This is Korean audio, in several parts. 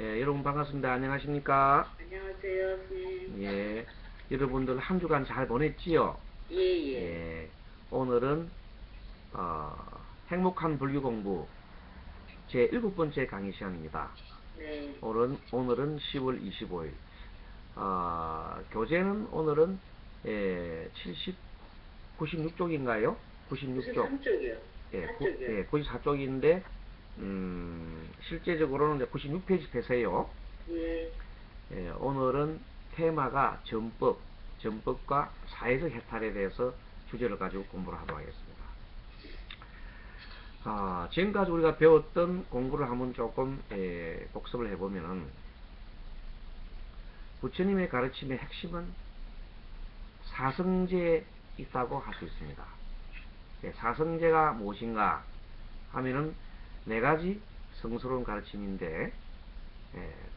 예, 여러분 반갑습니다. 안녕하십니까? 안녕하세요, 선생님. 예, 여러분들 한 주간 잘 보냈지요? 예, 예. 예, 오늘은 어, 행복한 불교 공부 제 7번째 강의 시간입니다. 네. 오늘은 10월 25일. 교재는 오늘은 96쪽인가요? 96쪽. 93쪽이요. 예, 4쪽이요. 94쪽인데 실제적으로는 96페이지 펴세요. 예. 예, 오늘은 테마가 전법과 사회적 해탈에 대해서 주제를 가지고 공부를 하도록 하겠습니다. 지금까지 우리가 배웠던 공부를 한번 조금 복습을 해보면은 부처님의 가르침의 핵심은 사성제에 있다고 할 수 있습니다. 예, 사성제가 무엇인가 하면은 네 가지 성스러운 가르침인데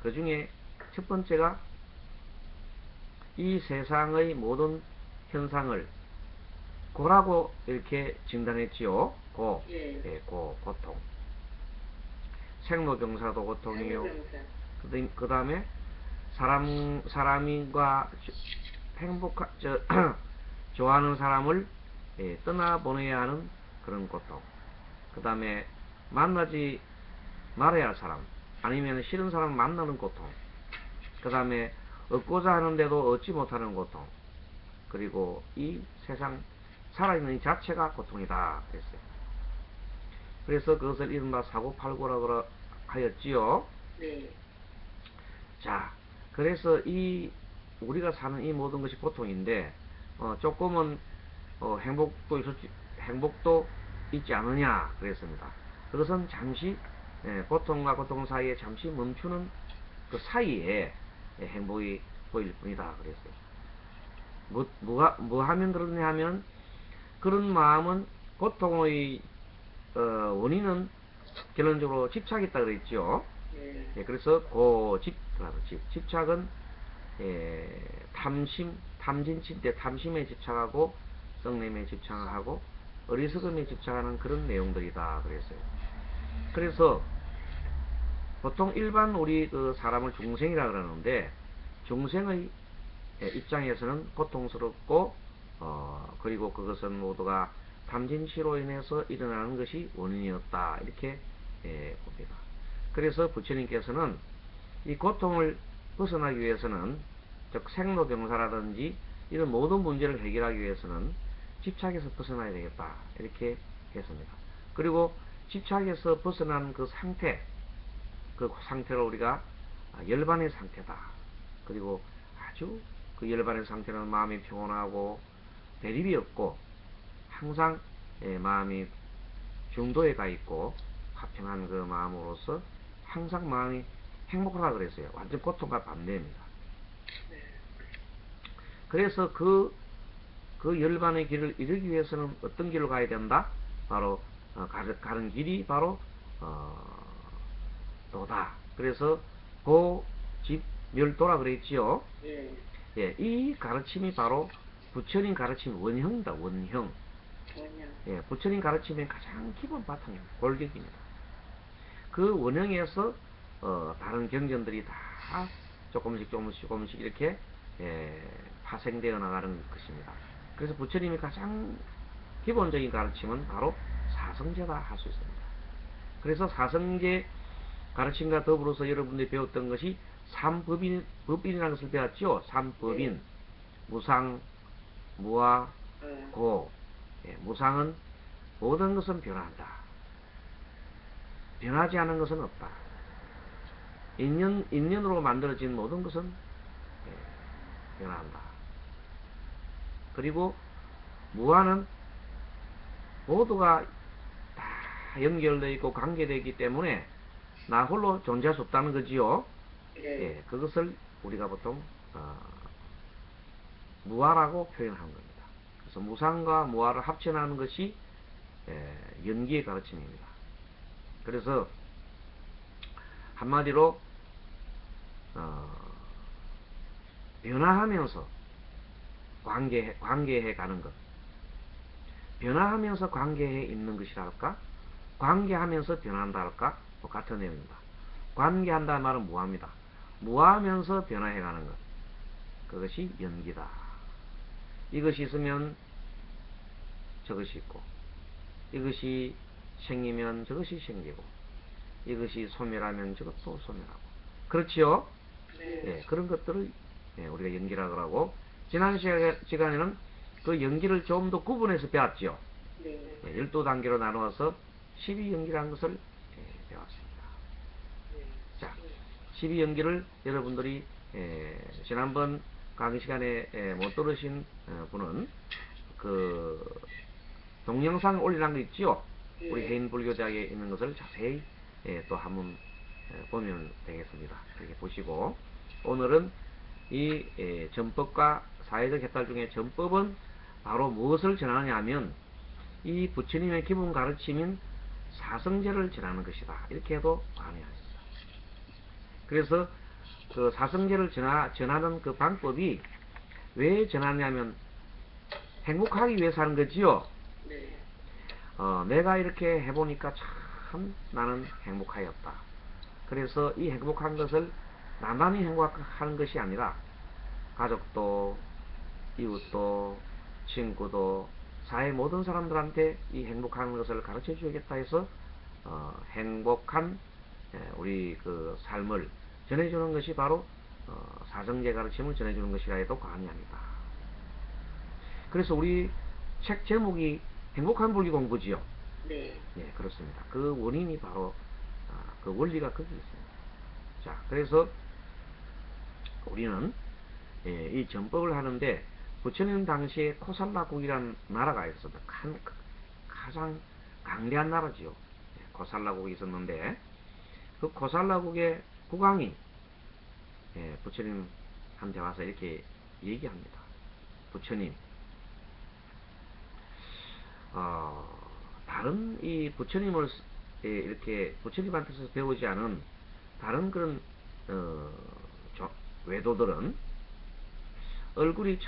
그 중에 첫 번째가 이 세상의 모든 현상을 고라고 이렇게 진단했지요. 예. 고통. 생로병사도 고통이요. 생로병사. 그 다음에 사람과 좋아하는 사람을 떠나보내야 하는 그런 고통. 그 다음에 만나지 말아야 할 사람, 아니면 싫은 사람을 만나는 고통. 그 다음에 얻고자 하는데도 얻지 못하는 고통. 그리고 이 세상 살아있는 이 자체가 고통이다 그랬어요. 그래서 그것을 이른바 사고팔고라고 하였지요. 네. 자, 그래서 우리가 사는 이 모든 것이 고통인데 조금은 행복도 있지 않느냐 그랬습니다. 그것은 잠시 고통과 고통 사이에 잠시 멈추는 그 사이에 행복이 보일 뿐이다 그랬어요. 뭐 하면 그러냐 하면 그런 마음은 고통의 원인은 결론적으로 집착이 있다 그랬죠. 네. 그래서 집착은 탐진치 탐심에 집착하고 성냄에 집착하고 어리석음에 집착하는 그런 내용들이다 그랬어요. 그래서 보통 일반 우리 그 사람을 중생이라 그러는데 중생의 입장에서는 고통스럽고 그리고 그것은 모두가 탐진치로 인해서 일어나는 것이 원인이었다 이렇게 봅니다. 그래서 부처님께서는 이 고통을 벗어나기 위해서는 즉 생로병사라든지 이런 모든 문제를 해결하기 위해서는 집착에서 벗어나야 되겠다 이렇게 했습니다. 그리고 집착에서 벗어난 그 상태를 우리가 열반의 상태다. 그리고 아주 그 열반의 상태는 마음이 평온하고 대립이 없고 항상 마음이 중도에 가 있고 화평한 그 마음으로서 항상 마음이 행복하다 그랬어요. 완전 고통과 반대입니다. 그래서 그 열반의 길을 이루기 위해서는 어떤 길로 가야 된다? 바로 가는 길이 바로 도다. 그래서 고집멸도라 그랬지요. 예. 예, 이 가르침이 바로 부처님 가르침 원형이다. 원형. 원형. 예, 부처님 가르침의 가장 기본 바탕입니다. 골격입니다. 그 원형에서 다른 경전들이 다 조금씩 이렇게 파생되어 나가는 것입니다. 그래서 부처님의 가장 기본적인 가르침은 바로 사성제다 할 수 있습니다. 그래서 사성제 가르침과 더불어서 여러분들이 배웠던 것이 법인이라는 것을 배웠죠. 삼법인. 네. 무상, 무아, 고. 무상은 모든 것은 변한다. 변하지 않은 것은 없다. 인연으로 만들어진 모든 것은 변한다. 그리고 무아는 모두가 다 연결되어 있고 관계되어 있기 때문에 나 홀로 존재할 수 없다는 거지요. 예. 그것을 우리가 보통 무아라고 표현하는 겁니다. 그래서 무상과 무아를 합쳐나는 것이 연기의 가르침입니다. 그래서 한마디로 변화하면서 관계해 가는 것, 변화하면서 관계해 있는 것이랄까, 관계하면서 변한다 할까, 같은 내용입니다. 관계한다는 말은 무합니다. 무하면서 변화해가는 것. 그것이 연기다. 이것이 있으면 저것이 있고, 이것이 생기면 저것이 생기고, 이것이 소멸하면 저것도 소멸하고. 그렇지요? 네. 예, 그런 것들을 우리가 연기라고 하고, 지난 시간에는 그 연기를 좀 더 구분해서 배웠죠. 네. 12단계로 나누어서 12연기라는 것을 배웠습니다. 자, 12연기를 여러분들이 지난번 강의 시간에 못 들으신 분은 그 동영상 올리라는 거 있지요? 우리 해인 불교자에 있는 것을 자세히 또 한번 보면 되겠습니다. 이렇게 보시고, 오늘은 이 전법과 사회적 해탈 중에 전법은 바로 무엇을 전하느냐 하면 이 부처님의 기본 가르침인 사성제를 전하는 것이다. 이렇게 해도 과언이었습니다. 그래서 그 사성제를 전하는 그 방법이 왜 전하냐면 행복하기 위해서 하는 거지요. 네. 내가 이렇게 해보니까 참 나는 행복하였다. 그래서 이 행복한 것을 나만이 행복하는 것이 아니라 가족도, 이웃도, 친구도, 사회 모든 사람들한테 이 행복한 것을 가르쳐 주겠다 해서 행복한 우리 그 삶을 전해주는 것이 바로 사성제 가르침을 전해주는 것이라 해도 과언이 아니다. 그래서 우리 책 제목이 행복한 불교 공부지요. 네. 예, 그렇습니다. 그 원인이 바로 그 원리가 거기 있습니다. 자, 그래서 우리는 이 전법을 하는데 부처님 당시에 코살라국이라는 나라가 있었습니다. 가장 강대한 나라지요. 코살라국이 있었는데 그 코살라국의 국왕이 부처님한테 와서 이렇게 얘기합니다. 부처님, 다른 이 부처님을 이렇게 부처님한테서 배우지 않은 다른 그런 외도들은 얼굴이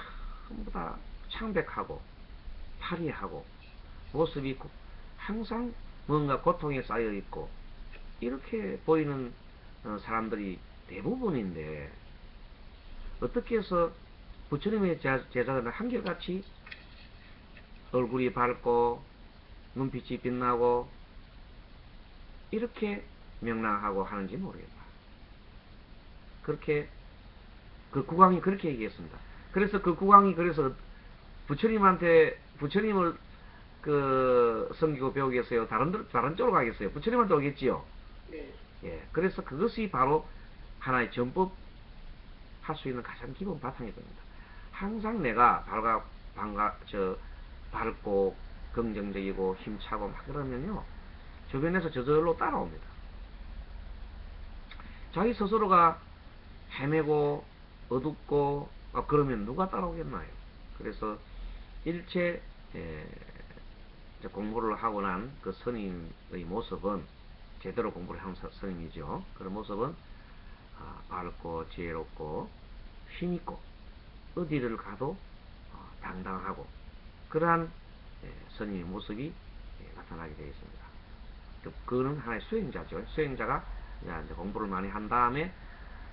전부 다 창백하고 파리하고 모습이 항상 뭔가 고통에 쌓여 있고 이렇게 보이는 사람들이 대부분인데 어떻게 해서 부처님의 제자들은 한결같이 얼굴이 밝고 눈빛이 빛나고 이렇게 명랑하고 하는지 모르겠다. 그렇게 그 국왕이 그렇게 얘기했습니다. 그래서 그 국왕이 그래서 부처님을 그 섬기고 배우기 위해서요. 다른 쪽으로 가겠어요. 부처님한테 오겠지요. 네. 예. 그래서 그것이 바로 하나의 전법 할 수 있는 가장 기본 바탕이 됩니다. 항상 내가 밝고 긍정적이고 힘차고 막 그러면요. 주변에서 저절로 따라옵니다. 자기 스스로가 헤매고 어둡고 그러면 누가 따라오겠나요? 그래서 일체 공부를 하고 난 그 스님의 모습은 제대로 공부를 한 스님이죠. 그런 모습은 밝고 지혜롭고 힘있고 어디를 가도 당당하고 그러한 스님의 모습이 나타나게 되어 있습니다. 그는 하나의 수행자죠. 수행자가 이제 공부를 많이 한 다음에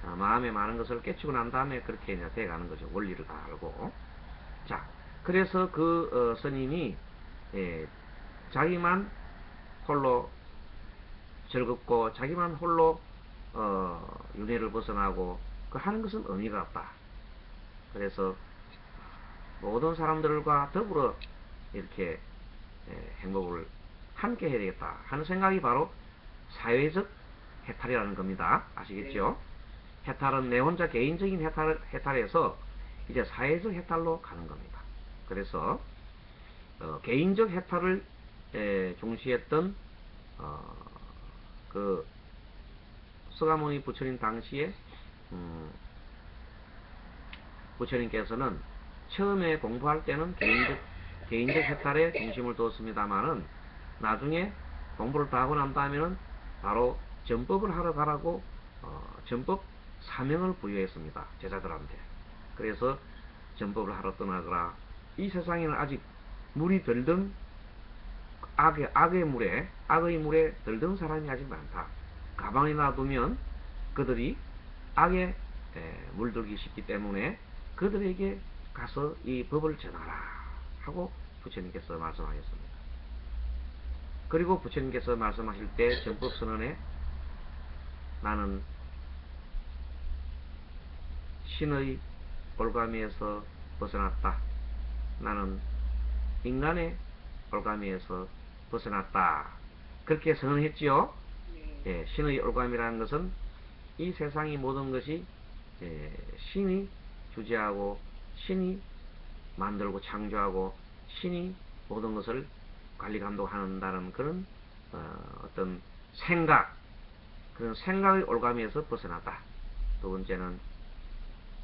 마음에 많은 것을 깨치고 난 다음에 그렇게 이제 돼가는 거죠. 원리를 다 알고. 자, 그래서 그 스님이 자기만 홀로 즐겁고 자기만 홀로 윤회를 벗어나고 그 하는 것은 의미가 없다. 그래서 모든 사람들과 더불어 이렇게 행복을 함께 해야 되겠다 하는 생각이 바로 사회적 해탈이라는 겁니다. 아시겠죠? 해탈은 내 혼자 개인적인 해탈에서 이제 사회적 해탈로 가는 겁니다. 그래서 개인적 해탈을 중시했던 그 서가모니 부처님 당시에 부처님께서는 처음에 공부할 때는 개인적 해탈에 중심을 두었습니다만은 나중에 공부를 다 하고 난 다음에는 바로 전법을 하러 가라고 전법 사명을 부여했습니다. 제자들한테. 그래서 전법을 하러 떠나거라. 이 세상에는 아직 물이 덜든 악의 물에 덜든 사람이 아직 많다. 가만히 놔두면 그들이 악에 물들기 쉽기 때문에 그들에게 가서 이 법을 전하라 하고 부처님께서 말씀하셨습니다. 그리고 부처님께서 말씀하실 때 정법선언에 나는 신의 올가미에서 벗어났다. 나는 인간의 올가미에서 벗어났다. 그렇게 선언했지요. 예, 신의 올가미라는 것은 이 세상의 모든 것이 신이 주재하고 신이 만들고 창조하고 신이 모든 것을 관리 감독한다는 그런 어떤 생각, 그런 생각의 올가미에서 벗어났다. 두 번째는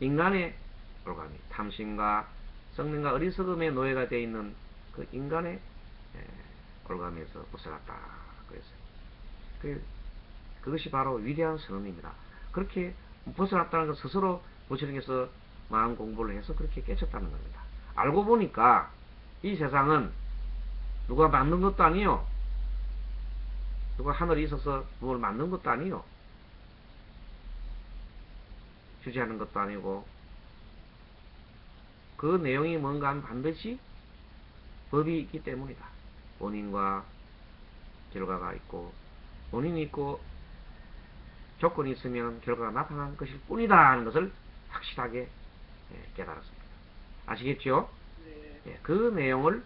인간의 올가미, 탐심과 성능과 어리석음의 노예가 되어 있는 그 인간의 올가미에서 벗어났다. 그랬어요. 그것이 바로 위대한 선언입니다. 그렇게 벗어났다는 것 스스로 부처님께서 마음 공부를 해서 그렇게 깨쳤다는 겁니다. 알고 보니까 이 세상은 누가 만든 것도 아니요, 누가 하늘에 있어서 뭘 만든 것도 아니요, 주재하는 것도 아니고, 그 내용이 뭔가 하면 반드시 법이 있기 때문이다. 원인과 결과가 있고, 원인이 있고 조건이 있으면 결과가 나타나는 것일 뿐이다 하는 것을 확실하게 깨달았습니다. 아시겠죠? 네. 예, 그 내용을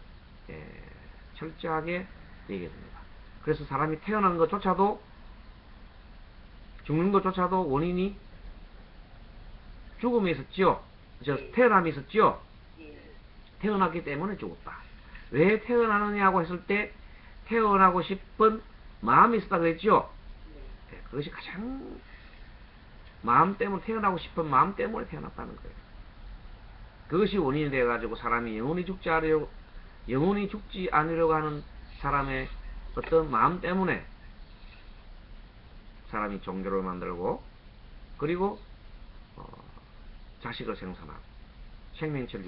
철저하게 얘기해줍니다. 그래서 사람이 태어난 것조차도, 죽는 것조차도 원인이 죽음에 있었지요. 태어남이 있었지요. 태어났기 때문에 죽었다. 왜 태어나느냐고 했을 때 태어나고 싶은 마음이 있었다 그랬지요. 그것이 가장 마음 때문에, 태어나고 싶은 마음 때문에 태어났다는 거예요. 그것이 원인이 돼가지고 사람이 영원히 죽지 않으려고 하는 사람의 어떤 마음 때문에 사람이 종교를 만들고, 그리고 자식을 생산하고 생명체를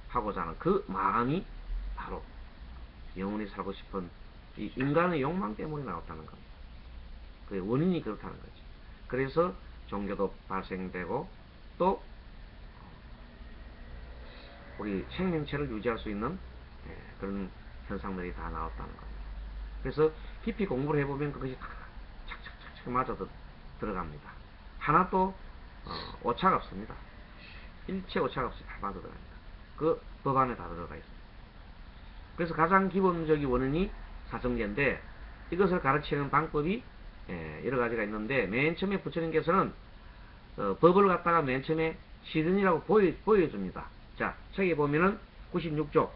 하고자 하는 그 마음이 바로 영원히 살고 싶은 이 인간의 욕망 때문에 나왔다는 겁니다. 그 원인이 그렇다는 거죠. 그래서 종교도 발생되고, 또 우리 생명체를 유지할 수 있는 그런 현상들이 다 나왔다는 겁니다. 그래서 깊이 공부를 해보면 그것이 착착착착 맞아 들어갑니다. 하나도 오차가 없습니다. 일체 오차가 없이 다 맞아 들어갑니다. 그 법 안에 다 들어가 있습니다. 그래서 가장 기본적인 원인이 사성제인데, 이것을 가르치는 방법이 여러 가지가 있는데, 맨 처음에 부처님께서는 법을 갖다가 맨 처음에 시든이라고 보여줍니다. 자, 책에 보면은 96쪽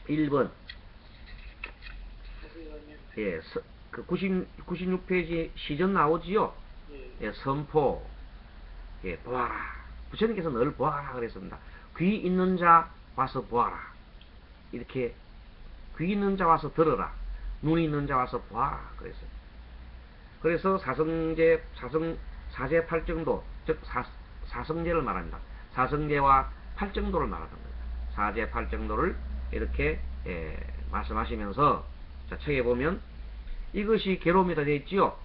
1번, 예, 그 96페이지 시전 나오지요. 예, 선포, 예, 보아라. 부처님께서 늘 보아라 그랬습니다. 귀 있는 자 와서 보아라. 이렇게 귀 있는 자 와서 들어라. 눈 있는 자 와서 보아라 그랬어요. 그래서 사제 팔정도, 즉 사성제를 말합니다. 사성제와 팔정도를 말하는 겁니다. 사제 팔정도를 이렇게 말씀하시면서, 자, 책에 보면 이것이 괴로움이다 되어 있지요.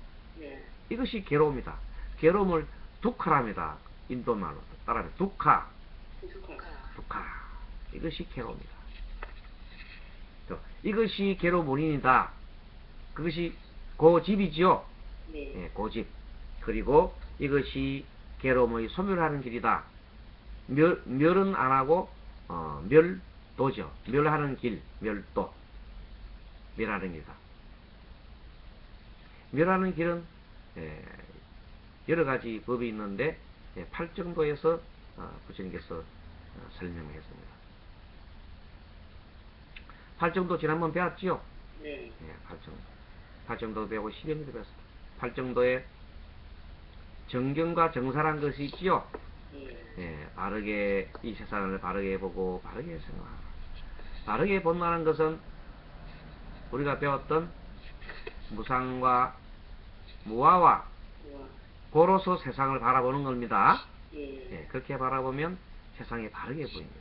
이것이 괴로움이다. 괴로움을 두카랍니다. 인도말로 따라하면 두카. 이것이 괴로움이다. 이것이 괴로움 원인이다. 그것이 고집이지요. 예, 고집. 그리고 이것이 괴로움의 소멸하는 길이다. 멸은 안 하고 멸도죠. 멸하는 길, 멸도. 멸하는 길이다. 멸하는 길은 여러 가지 법이 있는데, 팔정도에서 부처님께서 설명했습니다. 팔정도 지난번 배웠지요? 네. 팔정도 배우고 시련도 배웠습니다. 팔정도에 정경과 정사란 것이 있지요? 바르게 이 세상을 바르게 보고 바르게 생각하라. 바르게 본다는 것은 우리가 배웠던 무상과 무아와 고로서 세상을 바라보는 겁니다. 그렇게 바라보면 세상이 바르게 보입니다.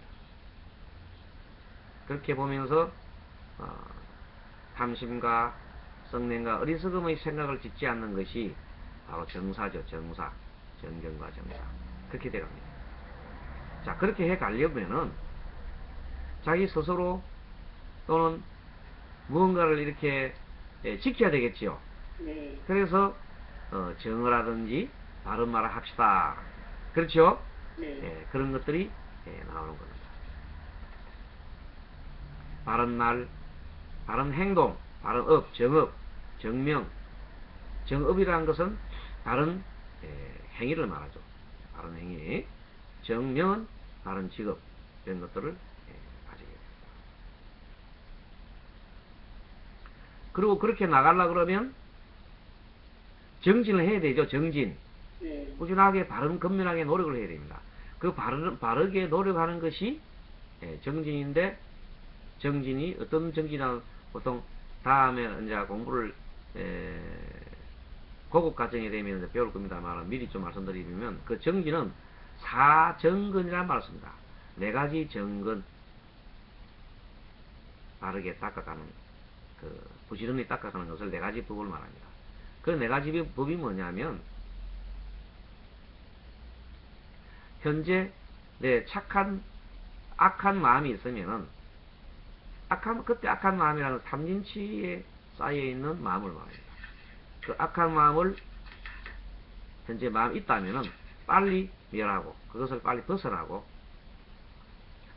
그렇게 보면서 탐심과 성냄과 어리석음의 생각을 짓지 않는 것이 바로 정사죠. 정사. 정경과 정사. 그렇게 돼갑니다. 자, 그렇게 해 가려면은 자기 스스로 또는 무언가를 이렇게 지켜야 되겠지요. 네. 그래서 정을 하든지 바른 말을 합시다. 그렇죠? 네. 그런 것들이 나오는 겁니다. 바른 말, 바른 행동, 바른 업, 정업, 정명. 정업이라는 것은 바른 행위를 말하죠. 바른 행위. 정명은 바른 직업. 이런 것들을 가지게 됩니다. 그리고 그렇게 나가려고 그러면 정진을 해야 되죠. 정진. 네. 꾸준하게 바른 근면하게 노력을 해야 됩니다. 그 바르게 노력하는 것이 정진인데, 정진이 어떤 정진은 보통 다음에 이제 공부를 고급 과정에 되면 이제 배울 겁니다만 미리 좀 말씀드리면 그 정진은 사정근이라는 말을 씁니다. 네 가지 정근, 바르게 닦아가는 부지런히 닦아가는 것을 네 가지 법을 말합니다. 그 네 가지 법이 뭐냐면 현재 내 악한 마음이 있으면은 그때 악한 마음이라는 삼진치에 쌓여있는 마음을 말합니다. 그 악한 마음을 현재 마음이 있다면은 빨리 멸하고 그것을 빨리 벗어나고,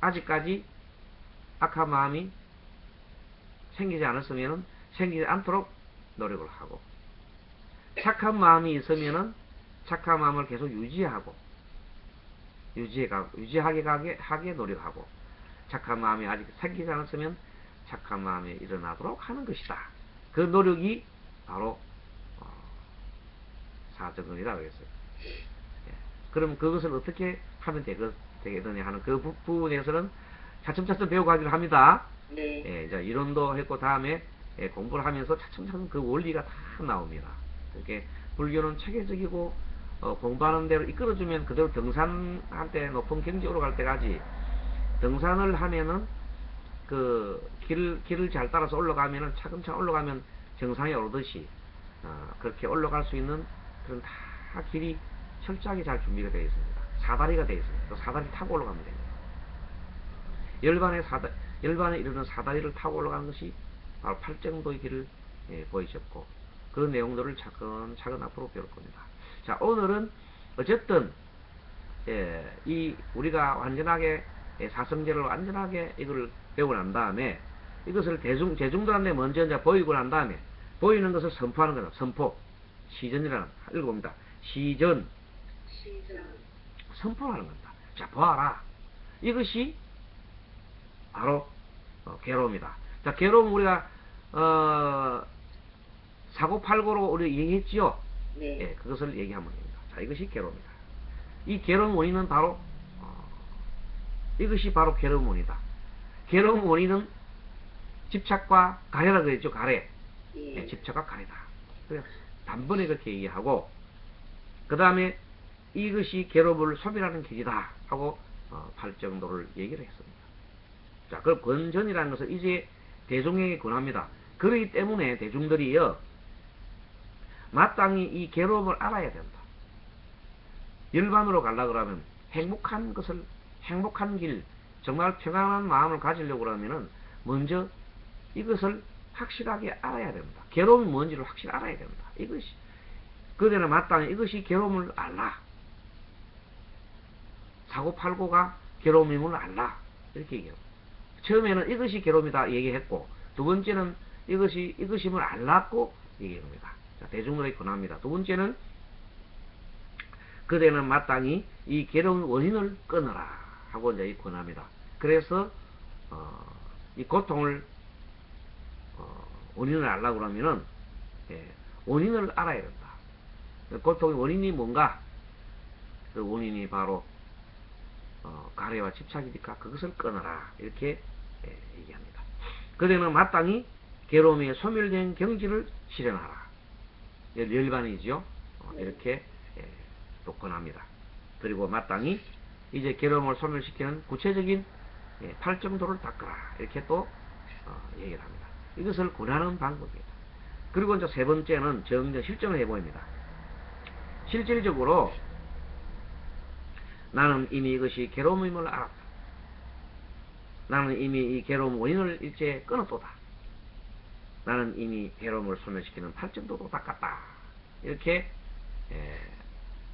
아직까지 악한 마음이 생기지 않았으면은 생기지 않도록 노력을 하고, 착한 마음이 있으면은 착한 마음을 계속 유지하게 노력하고, 착한 마음이 아직 생기지 않았으면 착한 마음이 일어나도록 하는 것이다. 그 노력이 바로 사정근이라고 했어요. 그럼 그것을 어떻게 하면 되겠느냐 하는 그 부분에서는 차츰차츰 배워가기를 합니다. 네. 자, 이론도 했고 다음에 공부를 하면서 차츰차츰 그 원리가 다 나옵니다. 그렇게 불교는 체계적이고 공부하는 대로 이끌어주면 그대로 등산할 때 높은 경지로 갈 때까지, 등산을 하면은 그 길을 잘 따라서 올라가면은 차근차근 올라가면 정상에 오르듯이 그렇게 올라갈 수 있는 그런 다 길이 철저하게 잘 준비가 되어 있습니다. 사다리가 되어 있습니다. 그 사다리 타고 올라가면 됩니다. 열반에 이르는 사다리를 타고 올라가는 것이 바로 팔정도의 길을 보이셨고, 그 내용들을 차근차근 앞으로 배울 겁니다. 자, 오늘은 어쨌든 이 우리가 완전하게 사성제를 완전하게 이걸 배우고 난 다음에 이것을 대중들한테 먼저 이제 보이고 난 다음에 보이는 것을 선포하는 거다. 선포. 시전이라는 읽어봅니다. 시전. 선포하는 겁니다. 자, 보아라. 이것이 바로 괴로움이다. 자, 괴로움 우리가 사고팔고로 우리 얘기했지요. 네. 그것을 얘기하면 됩니다. 자, 이것이 괴로움이다. 이 괴로움 원인은 바로 이것이 바로 괴로움 원이다. 괴로움 원인은 집착과 가래라고 했죠. 가래. 예. 집착과 가래다. 그래서 단번에 그렇게 얘기하고, 그 다음에 이것이 괴로움을 소멸하는 길이다 하고 8정도를 얘기를 했습니다. 자, 그럼 권전이라는 것은 이제 대중에게 권합니다. 그렇기 때문에 대중들이요, 마땅히 이 괴로움을 알아야 된다. 열반으로 가려고 하면 행복한 길, 정말 평안한 마음을 가지려고 그러면은 먼저 이것을 확실하게 알아야 됩니다. 괴로움이 뭔지를 확실히 알아야 됩니다. 이것이 그대는 마땅히 이것이 괴로움을 알라. 사고팔고가 괴로움임을 알라. 이렇게 얘기해요. 처음에는 이것이 괴로움이다 얘기했고, 두 번째는 이것임을 알랐고 얘기합니다. 자, 대중들에게 권합니다. 두 번째는 그대는 마땅히 이 괴로운 원인을 끊어라 하고 이제 권합니다. 그래서 이 고통을 원인을 알라고 그러면은 원인을 알아야 된다. 고통의 원인이 뭔가? 그 원인이 바로 가래와 집착이니까 그것을 끊어라 이렇게 얘기합니다. 그대는 마땅히 괴로움에 소멸된 경지를 실현하라. 열반이죠. 이렇게 또 권합니다. 그리고 마땅히 이제 괴로움을 소멸시키는 구체적인 팔정도를 닦아라 이렇게 또 얘기를 합니다. 이것을 권하는 방법입니다. 그리고 이제 세 번째는 정정 실정을 해보입니다. 실질적으로 나는 이미 이것이 괴로움임을 알았다. 나는 이미 이 괴로움 원인을 일제 끊었도다. 나는 이미 괴로움을 소멸시키는 팔정도도 닦았다. 이렇게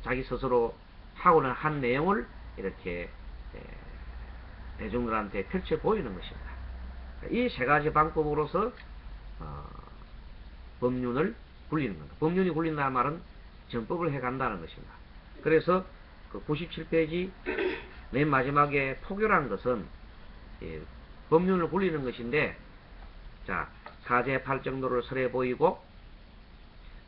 자기 스스로 하고는 한 내용을 이렇게 대중들한테 펼쳐 보이는 것입니다. 이 세 가지 방법으로서 법륜을 굴리는 겁니다. 법륜이 굴린다는 말은 정법을 해간다는 것입니다. 그래서 그 97페이지 맨 마지막에 포교란 것은 법륜을 굴리는 것인데, 자, 사제 팔정도를 설해 보이고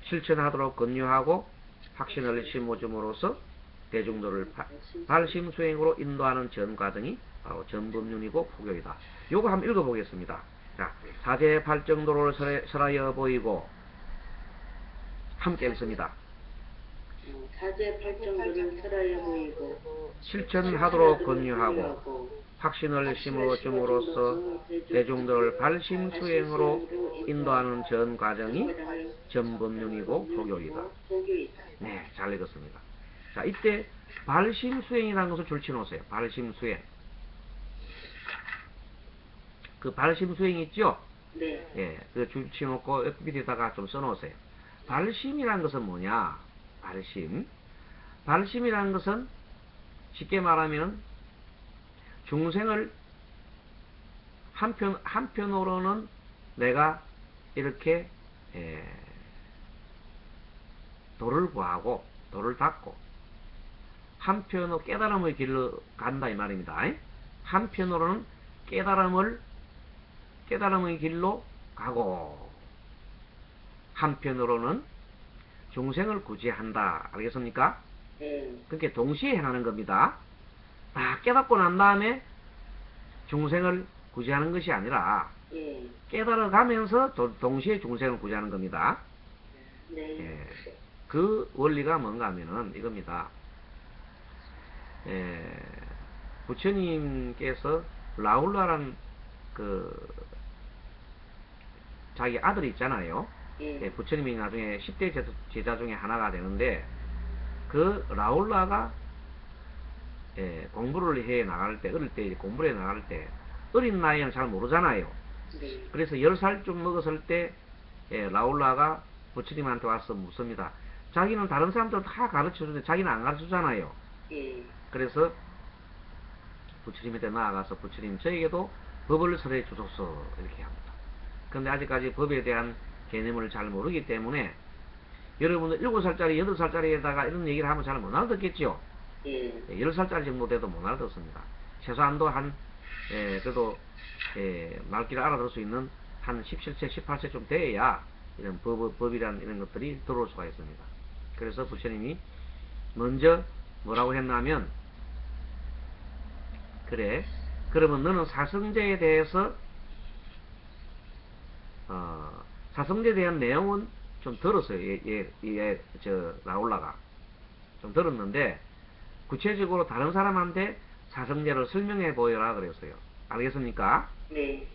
실천하도록 권유하고 확신을 심어줌으로써 대중들을 발심수행으로 인도하는 전 과정이 바로 전법륜이고 포교이다. 요거 한번 읽어보겠습니다. 자, 사제 팔정도를 설하여 보이고, 함께 읽습니다. 사제 팔정도를 설하여 보이고 실천하도록 권유하고 확신을 심어줌으로써 대중들을 발심수행으로 인도하는 전 과정이 전법륜이고 포교이다. 네, 잘 읽었습니다. 자, 이때 발심수행이라는 것을 줄쳐놓으세요. 발심수행. 그 발심수행 있죠? 네. 예, 그 줄쳐놓고 밑에다가 좀 써놓으세요. 발심이라는 것은 뭐냐? 발심. 발심이라는 것은 쉽게 말하면 중생을 한편으로는 내가 이렇게 도를 구하고 도를 닦고, 한편으로 깨달음의 길로 간다 이 말입니다. 한편으로는 깨달음의 길로 가고, 한편으로는 중생을 구제한다. 알겠습니까? 그렇게 동시에 행하는 겁니다. 다 깨닫고 난 다음에 중생을 구제하는 것이 아니라 깨달아가면서 동시에 중생을 구제하는 겁니다. 그 원리가 뭔가 하면은 이겁니다. 부처님께서 라울라란 그 자기 아들이 있잖아요. 부처님이 나중에 10대 제자 중에 하나가 되는데, 그 라울라가 공부를 해 나갈 때, 어릴 때 공부를 해 나갈 때 어린 나이에는 잘 모르잖아요. 그래서 10살쯤 먹었을 때 라울라가 부처님한테 와서 묻습니다. 자기는 다른 사람들 다 가르쳐주는데 자기는 안 가르쳐주잖아요. 그래서 부처님한테 나아가서 부처님, 저에게도 법을 설해 주소서 이렇게 합니다. 그런데 아직까지 법에 대한 개념을 잘 모르기 때문에 여러분들 7살짜리 8살짜리에다가 이런 얘기를 하면 잘 못 알아듣겠죠. 10살짜리 정도 돼도 못 알아듣습니다. 최소한도 그래도 말귀를 알아들을 수 있는 한 17세 18세쯤 돼야 이런 법이란 이런 것들이 들어올 수가 있습니다. 그래서 부처님이 먼저 뭐라고 했냐면, 그래, 그러면 너는 사성제에 대해서 사성제에 대한 내용은 좀 들었어요. 저 라울라가 좀 들었는데 구체적으로 다른 사람한테 사성제를 설명해 보여라 그랬어요. 알겠습니까? 네.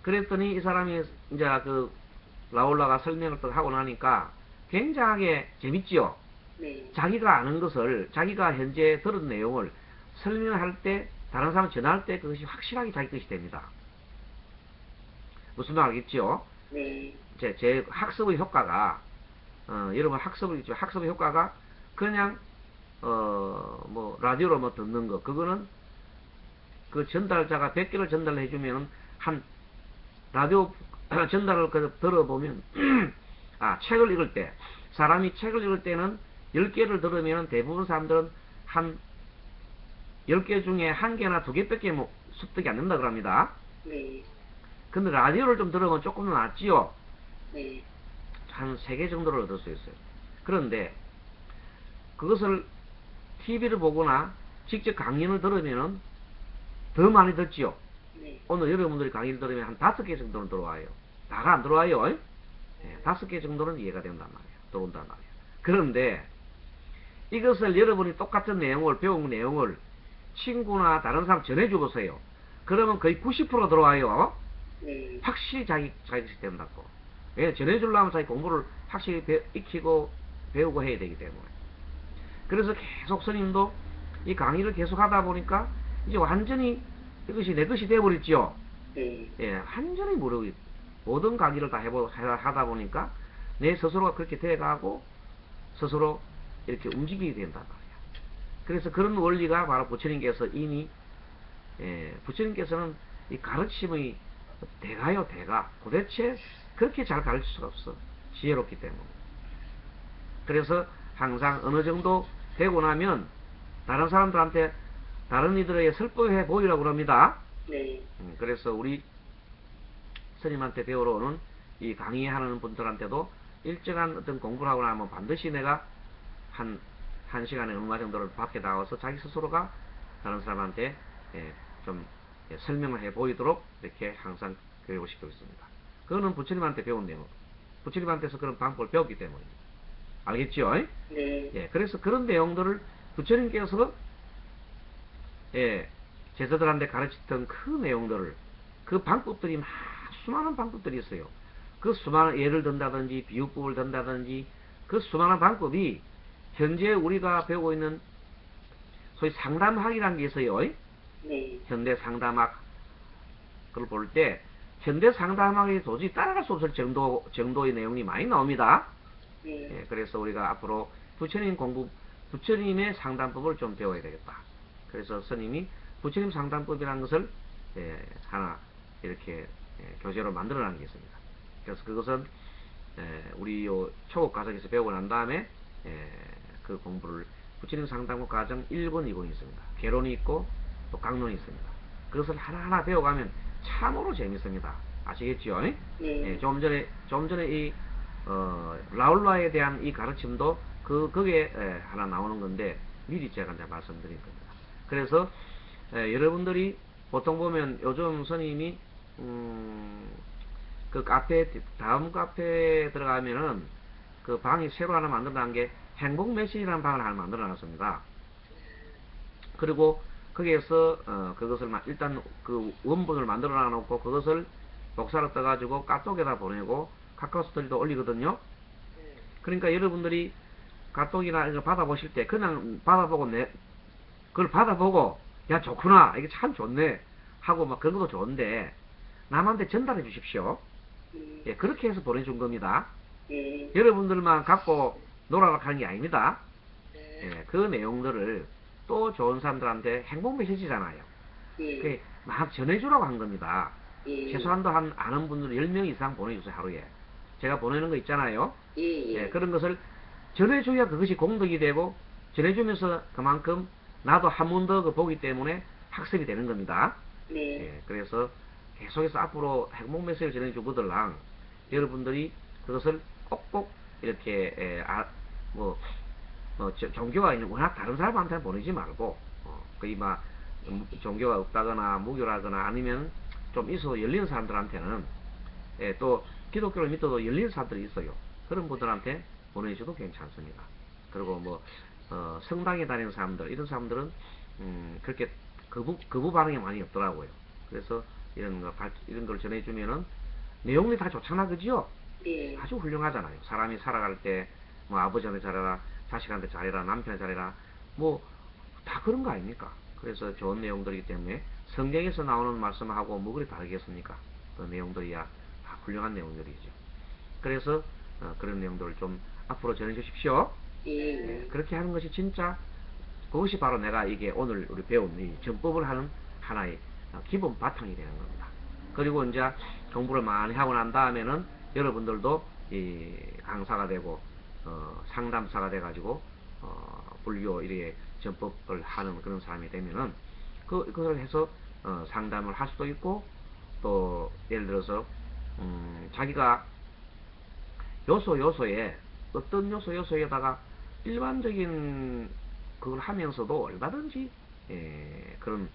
그랬더니 이 사람이 이제 그 라울라가 설명을 또 하고 나니까 굉장하게 재밌지요. 네. 자기가 아는 것을, 자기가 현재 들은 내용을 설명할 때, 다른 사람 전할 때 그것이 확실하게 자기 것이 됩니다. 무슨 말 알겠죠? 네. 제 학습의 효과가, 여러분 학습의 효과가 그냥, 뭐, 라디오로 뭐 듣는 거, 그거는 그 전달자가 100개를 전달해주면 한, 라디오 전달을 들어보면, 책을 읽을 때, 사람이 책을 읽을 때는 10개를 들으면 대부분 사람들은 한 10개 중에 1개나 2개밖에 뭐 습득이 안 된다 그럽니다. 네. 근데 라디오를 좀 들으면 조금 더 낫지요. 네. 한 3개 정도를 얻을 수 있어요. 그런데 그것을 TV를 보거나 직접 강연을 들으면 더 많이 듣지요. 네. 오늘 여러분들이 강의를 들으면 한 5개 정도는 들어와요. 다가 안 들어와요. 네, 5개 정도는 이해가 된단 말이에요. 들어온단 말이에요. 그런데 이것을 여러분이 똑같은 내용을, 배운 내용을 친구나 다른 사람 전해줘 보세요. 그러면 거의 90% 들어와요. 네. 확실히 자기 것이 된다고. 왜 전해주려면 자기 공부를 확실히 익히고 배우고 해야 되기 때문에. 그래서 계속 스님도 이 강의를 계속 하다 보니까 이제 완전히 이것이 내 것이 되어버렸죠. 네. 예, 완전히 모든 강의를 다 하다 보니까 내 스스로가 그렇게 돼가고 스스로 이렇게 움직이게 된단 말이야. 그래서 그런 원리가 바로 부처님께서 이미 부처님께서는 이 가르침의 대가요, 대가. 도대체 그렇게 잘 가르칠 수가 없어. 지혜롭기 때문에. 그래서 항상 어느 정도 되고 나면 다른 사람들한테 다른 이들에게 설법해 보이라고 그럽니다. 네. 그래서 우리 스님한테 배우러 오는 이 강의하는 분들한테도 일정한 어떤 공부를 하고 나면 반드시 내가 한 시간에 얼마 정도를 밖에 나와서 자기 스스로가 다른 사람한테 좀 설명을 해 보이도록 이렇게 항상 교육을 시키고 있습니다. 그거는 부처님한테 배운 내용, 부처님한테서 그런 방법을 배웠기 때문입니다. 알겠죠? 네. 예, 그래서 그런 내용들을 부처님께서 제자들한테 가르치던 그 내용들을, 그 방법들이 수많은 방법들이 있어요. 그 수많은 예를 든다든지 비유법을 든다든지 그 수많은 방법이 현재 우리가 배우고 있는 소위 상담학이라는 게 있어요. 네. 현대 상담학, 그걸 볼 때 현대 상담학이 도저히 따라갈 수 없을 정도의 내용이 많이 나옵니다. 네. 예, 그래서 우리가 앞으로 부처님의 상담법을 좀 배워야 되겠다. 그래서 스님이 부처님 상담법이라는 것을 하나 이렇게 교재로 만들어낸 게 있습니다. 그래서 그것은 우리 초급 과정에서 배우고 난 다음에 그 공부를 부처님 상담법 과정 1권, 2권이 있습니다. 개론이 있고 또 강론이 있습니다. 그것을 하나하나 배워가면 참으로 재밌습니다. 아시겠죠? 네. 좀 전에 이 라울라에 대한 이 가르침도 거기에 하나 나오는 건데 미리 제가 이제 말씀드린 겁니다. 그래서 여러분들이 보통 보면 요즘 스님이 그 카페, 다음 카페에 들어가면은 그 방이 새로 하나 만들어놓은 게 행복 메시지라는 방을 하나 만들어놨습니다. 그리고 거기에서 그것을 일단 그 원본을 만들어 놔놓고 그것을 복사로 떠가지고 카톡에다 보내고 카카오스토리도 올리거든요. 그러니까 여러분들이 카톡이나 이거 받아보실 때 그냥 받아보고 그걸 받아보고 야 좋구나 이게 참 좋네 하고 막 그런 것도 좋은데 남한테 전달해 주십시오. 예, 그렇게 해서 보내준 겁니다. 네. 여러분들만 갖고 놀아라 하는 게 아닙니다. 예, 그 내용들을 또 좋은 사람들한테 행복 메시지잖아요. 네. 막 전해주라고 한 겁니다. 예. 최소한도 아는 분들 10명 이상 보내주세요, 하루에. 제가 보내는 거 있잖아요. 예. 그런 것을 전해줘야 그것이 공덕이 되고, 전해주면서 그만큼 나도 한 번 더 보기 때문에 학습이 되는 겁니다. 네. 그래서 계속해서 앞으로 행복 메시지를 전해주거들랑 여러분들이 그것을 꼭꼭 이렇게, 종교가 있는 워낙 다른 사람한테 보내지 말고, 거의 막 종교가 없다거나 무교라거나 아니면 좀 있어 열린 사람들한테는 또 기독교를 믿어도 열린 사람들이 있어요. 그런 분들한테 보내줘도 괜찮습니다. 그리고 성당에 다니는 사람들, 이런 사람들은 그렇게 거부 반응이 많이 없더라고요. 그래서 이런 걸 전해주면은 내용이 다 좋잖아, 그죠? 네. 아주 훌륭하잖아요. 사람이 살아갈 때 아버지한테 잘해라, 자식한테 잘해라, 남편한테 잘해라, 다 그런 거 아닙니까? 그래서 좋은 내용들이기 때문에 성경에서 나오는 말씀하고 그리 다르겠습니까? 그 내용들이야 다 훌륭한 내용들이죠. 그래서 그런 내용들을 좀 앞으로 전해주십시오. 예. 그렇게 하는 것이 진짜 그것이 바로 내가 이게 오늘 우리 배운 이 전법을 하는 하나의 기본 바탕이 되는 겁니다. 그리고 이제 공부를 많이 하고 난 다음에는 여러분들도 이 강사가 되고 상담사가 돼가지고 불교 이렇게 전법을 하는 그런 사람이 되면은 그걸 해서 상담을 할 수도 있고, 또 예를 들어서 자기가 요소에 어떤 요소에다가 일반적인 그걸 하면서도 얼마든지 그런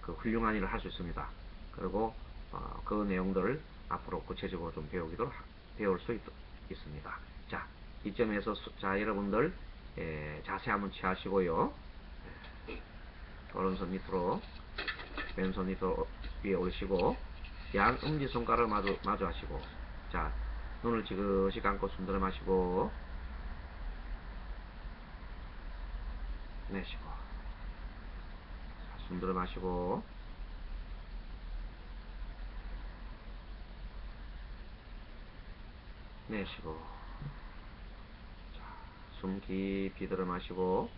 그 훌륭한 일을 할 수 있습니다. 그리고 그 내용들을 앞으로 구체적으로 좀 배울 수 있습니다. 자, 이점에서 여러분들 자세 한번 취하시고요. 오른손 밑으로, 왼손 밑으로 위에 올리시고, 양 엄지손가락을 마주 하시고, 자, 눈을 지그시 감고 숨 들어 마시고 내쉬고. 숨 들어 마시고 내쉬고. 자, 숨 깊이 들어 마시고